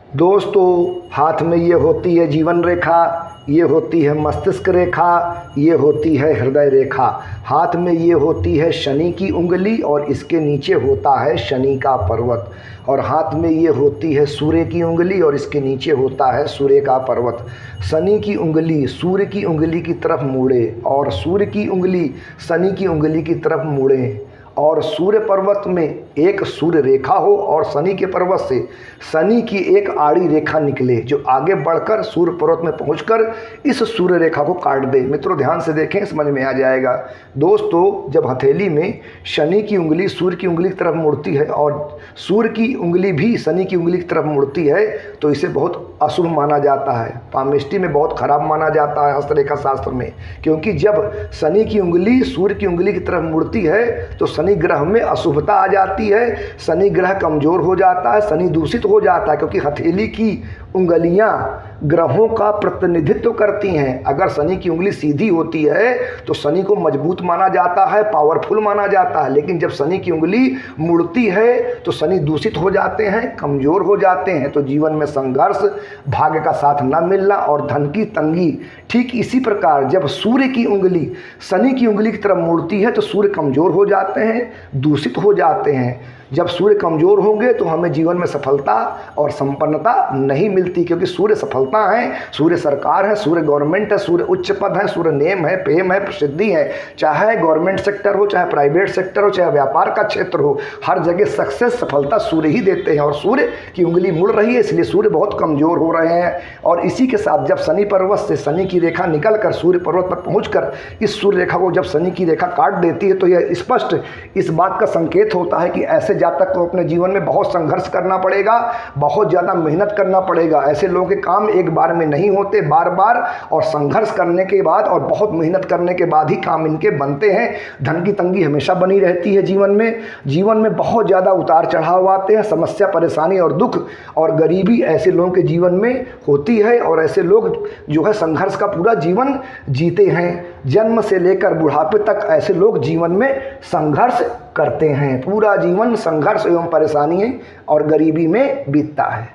दोस्तों, हाथ में ये होती है जीवन रेखा, ये होती है मस्तिष्क रेखा, ये होती है हृदय रेखा। हाथ में ये होती है शनि की उंगली और इसके नीचे होता है शनि का पर्वत। और हाथ में ये होती है सूर्य की उंगली और इसके नीचे होता है सूर्य का पर्वत। शनि की उंगली सूर्य की उंगली की तरफ मुड़े और सूर्य की उंगली शनि की उंगली की तरफ मुड़े, और सूर्य पर्वत में एक सूर्य रेखा हो और शनि के पर्वत से शनि की एक आड़ी रेखा निकले जो आगे बढ़कर सूर्य पर्वत में पहुंचकर इस सूर्य रेखा को काट दे। मित्रों, ध्यान से देखें, समझ में आ जाएगा। दोस्तों, जब हथेली में शनि की उंगली सूर्य की उंगली की तरफ मुड़ती है और सूर्य की उंगली भी शनि की उंगली की तरफ मुड़ती है तो इसे बहुत अशुभ माना जाता है, पामिस्ट्री में बहुत खराब माना जाता है हस्तरेखा शास्त्र में। क्योंकि जब शनि की उंगली सूर्य की उंगली की तरफ मुड़ती है तो शनि ग्रह में अशुभता आ जाती है, शनि ग्रह कमजोर हो जाता है, शनि दूषित हो जाता है। क्योंकि हथेली की उंगलियां ग्रहों का प्रतिनिधित्व करती हैं। अगर शनि की उंगली सीधी होती है तो शनि को मजबूत माना जाता है, पावरफुल माना जाता है। लेकिन जब शनि की उंगली मुड़ती है तो शनि दूषित हो जाते हैं, कमजोर हो जाते हैं। तो जीवन में संघर्ष, भाग्य का साथ न मिलना और धन की तंगी। ठीक इसी प्रकार जब सूर्य की उंगली शनि की उंगली की तरफ मुड़ती है तो सूर्य कमजोर हो जाते हैं, दूषित हो जाते हैं। जब सूर्य कमजोर होंगे तो हमें जीवन में सफलता और संपन्नता नहीं मिलती। क्योंकि सूर्य सफलता है, सूर्य सरकार है, सूर्य गवर्नमेंट है, सूर्य उच्च पद है, सूर्य नेम है, फेम है, प्रसिद्धि है। चाहे गवर्नमेंट सेक्टर हो, चाहे प्राइवेट सेक्टर हो, चाहे व्यापार का क्षेत्र हो, हर जगह सक्सेस, सफलता सूर्य ही देते हैं। और सूर्य की उंगली मुड़ रही है, इसलिए सूर्य बहुत कमजोर हो रहे हैं। और इसी के साथ जब शनि पर्वत से शनि की रेखा निकल कर सूर्य पर्वत पर पहुँच इस सूर्य रेखा को जब शनि की रेखा काट देती है तो यह स्पष्ट इस बात का संकेत होता है कि ऐसे जातक को अपने जीवन में बहुत संघर्ष करना पड़ेगा, बहुत ज़्यादा मेहनत करना पड़ेगा। ऐसे लोगों के काम एक बार में नहीं होते, बार बार और संघर्ष करने के बाद और बहुत मेहनत करने के बाद ही काम इनके बनते हैं। धन की तंगी हमेशा बनी रहती है जीवन में बहुत ज़्यादा उतार चढ़ाव आते हैं। समस्या, परेशानी और दुख और गरीबी ऐसे लोगों के जीवन में होती है। और ऐसे लोग जो है संघर्ष का पूरा जीवन जीते हैं। जन्म से लेकर बुढ़ापे तक ऐसे लोग जीवन में संघर्ष करते हैं। पूरा जीवन संघर्ष एवं परेशानी और गरीबी में बीतता है।